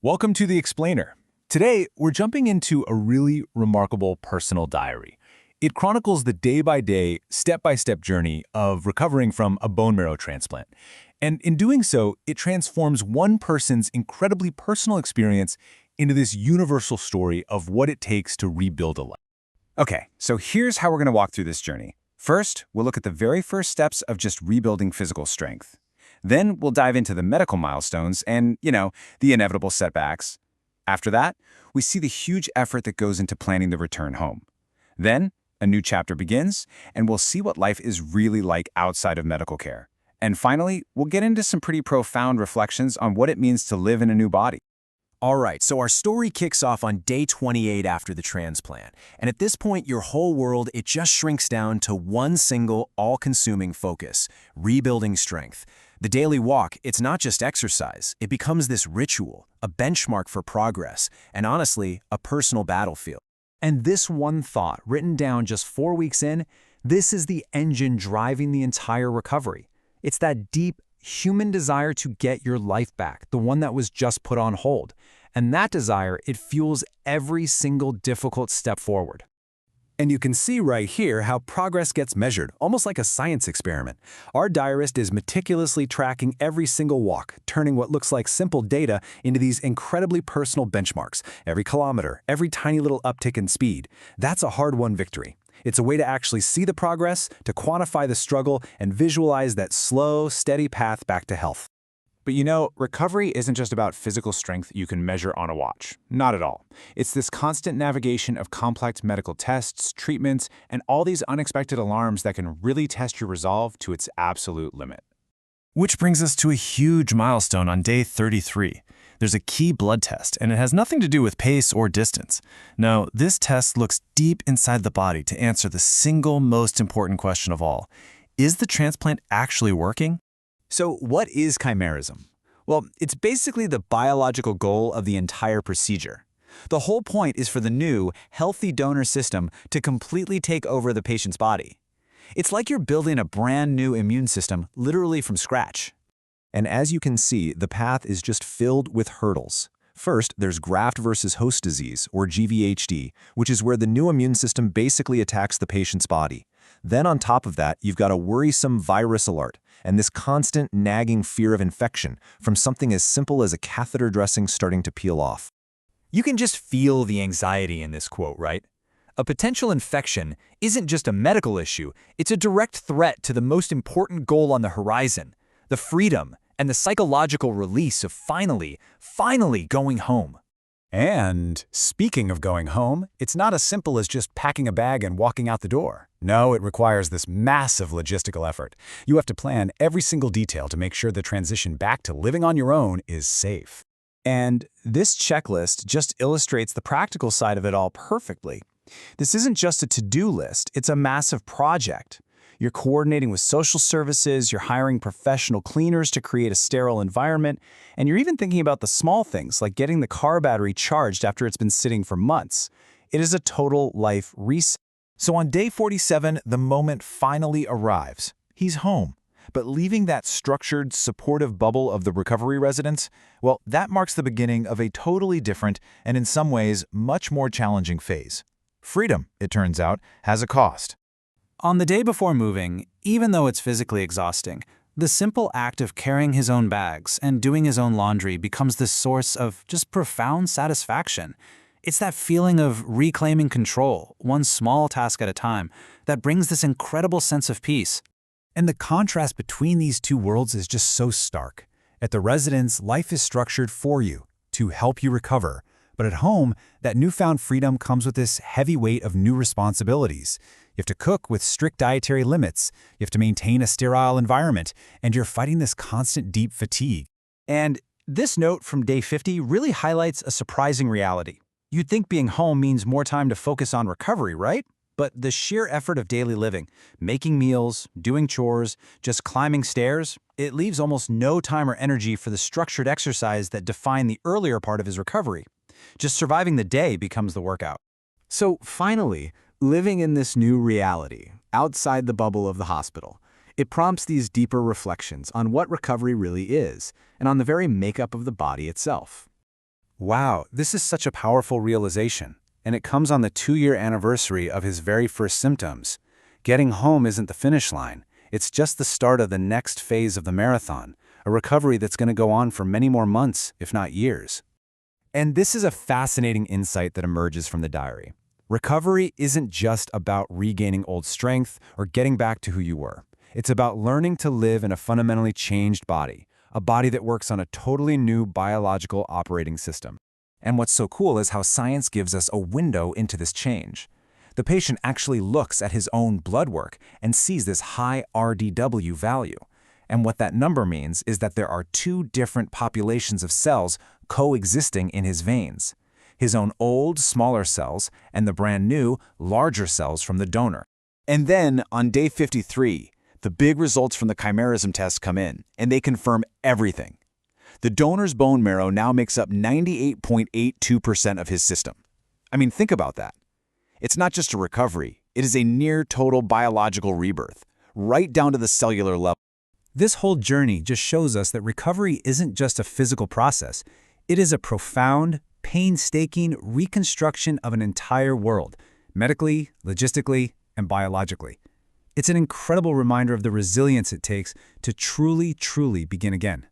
Welcome to The Explainer. Today, we're jumping into a really remarkable personal diary. It chronicles the day-by-day, step-by-step journey of recovering from a bone marrow transplant. And in doing so, it transforms one person's incredibly personal experience into this universal story of what it takes to rebuild a life. Okay, so here's how we're going to walk through this journey. First, we'll look at the very first steps of just rebuilding physical strength. Then we'll dive into the medical milestones and, the inevitable setbacks. After that, we see the huge effort that goes into planning the return home. Then, a new chapter begins, and we'll see what life is really like outside of medical care. And finally, we'll get into some pretty profound reflections on what it means to live in a new body. All right, so our story kicks off on day 28 after the transplant. And at this point, your whole world, it just shrinks down to one single, all-consuming focus: rebuilding strength. The daily walk, it's not just exercise. It becomes this ritual, a benchmark for progress, and honestly, a personal battlefield. And this one thought, written down just 4 weeks in, this is the engine driving the entire recovery. It's that deep, human desire to get your life back, the one that was just put on hold. And that desire, it fuels every single difficult step forward. And you can see right here how progress gets measured, almost like a science experiment. Our diarist is meticulously tracking every single walk, turning what looks like simple data into these incredibly personal benchmarks. Every kilometer, every tiny little uptick in speed. That's a hard-won victory. It's a way to actually see the progress, to quantify the struggle, and visualize that slow, steady path back to health. But recovery isn't just about physical strength you can measure on a watch. Not at all. It's this constant navigation of complex medical tests, treatments, and all these unexpected alarms that can really test your resolve to its absolute limit. Which brings us to a huge milestone on day 33. There's a key blood test, and it has nothing to do with pace or distance. No, this test looks deep inside the body to answer the single most important question of all. Is the transplant actually working? So what is chimerism? Well, it's basically the biological goal of the entire procedure. The whole point is for the new, healthy donor system to completely take over the patient's body. It's like you're building a brand new immune system literally from scratch. And as you can see, the path is just filled with hurdles. First, there's graft versus host disease, or GVHD, which is where the new immune system basically attacks the patient's body. Then on top of that, you've got a worrisome virus alert and this constant nagging fear of infection from something as simple as a catheter dressing starting to peel off. You can just feel the anxiety in this quote, right? A potential infection isn't just a medical issue, it's a direct threat to the most important goal on the horizon: the freedom and the psychological release of finally going home. And speaking of going home, it's not as simple as just packing a bag and walking out the door. No, it requires this massive logistical effort. You have to plan every single detail to make sure the transition back to living on your own is safe. And this checklist just illustrates the practical side of it all perfectly. This isn't just a to-do list, it's a massive project. You're coordinating with social services, you're hiring professional cleaners to create a sterile environment, and you're even thinking about the small things like getting the car battery charged after it's been sitting for months. It is a total life reset. So on day 47, the moment finally arrives. He's home. But leaving that structured, supportive bubble of the recovery residence, well, that marks the beginning of a totally different and in some ways much more challenging phase. Freedom, it turns out, has a cost. On the day before moving, even though it's physically exhausting, the simple act of carrying his own bags and doing his own laundry becomes this source of just profound satisfaction. It's that feeling of reclaiming control, one small task at a time, that brings this incredible sense of peace. And the contrast between these two worlds is just so stark. At the residence, life is structured for you, to help you recover. But at home, that newfound freedom comes with this heavy weight of new responsibilities. You have to cook with strict dietary limits, you have to maintain a sterile environment, and you're fighting this constant deep fatigue. And this note from day 50 really highlights a surprising reality. You'd think being home means more time to focus on recovery, right? But the sheer effort of daily living, making meals, doing chores, just climbing stairs, it leaves almost no time or energy for the structured exercise that defined the earlier part of his recovery. Just surviving the day becomes the workout. So finally, living in this new reality, outside the bubble of the hospital, it prompts these deeper reflections on what recovery really is, and on the very makeup of the body itself. Wow, this is such a powerful realization, and it comes on the 2-year anniversary of his very first symptoms. Getting home isn't the finish line. It's just the start of the next phase of the marathon, a recovery that's going to go on for many more months, if not years. And this is a fascinating insight that emerges from the diary. Recovery isn't just about regaining old strength or getting back to who you were. It's about learning to live in a fundamentally changed body, a body that works on a totally new biological operating system. And what's so cool is how science gives us a window into this change. The patient actually looks at his own blood work and sees this high RDW value. And what that number means is that there are 2 different populations of cells coexisting in his veins: his own old, smaller cells and the brand new, larger cells from the donor. And then, on day 53, the big results from the chimerism test come in, and they confirm everything. The donor's bone marrow now makes up 98.82% of his system. I mean, think about that. It's not just a recovery, it is a near-total biological rebirth, right down to the cellular level. This whole journey just shows us that recovery isn't just a physical process. It is a profound, painstaking reconstruction of an entire world, medically, logistically, and biologically. It's an incredible reminder of the resilience it takes to truly begin again.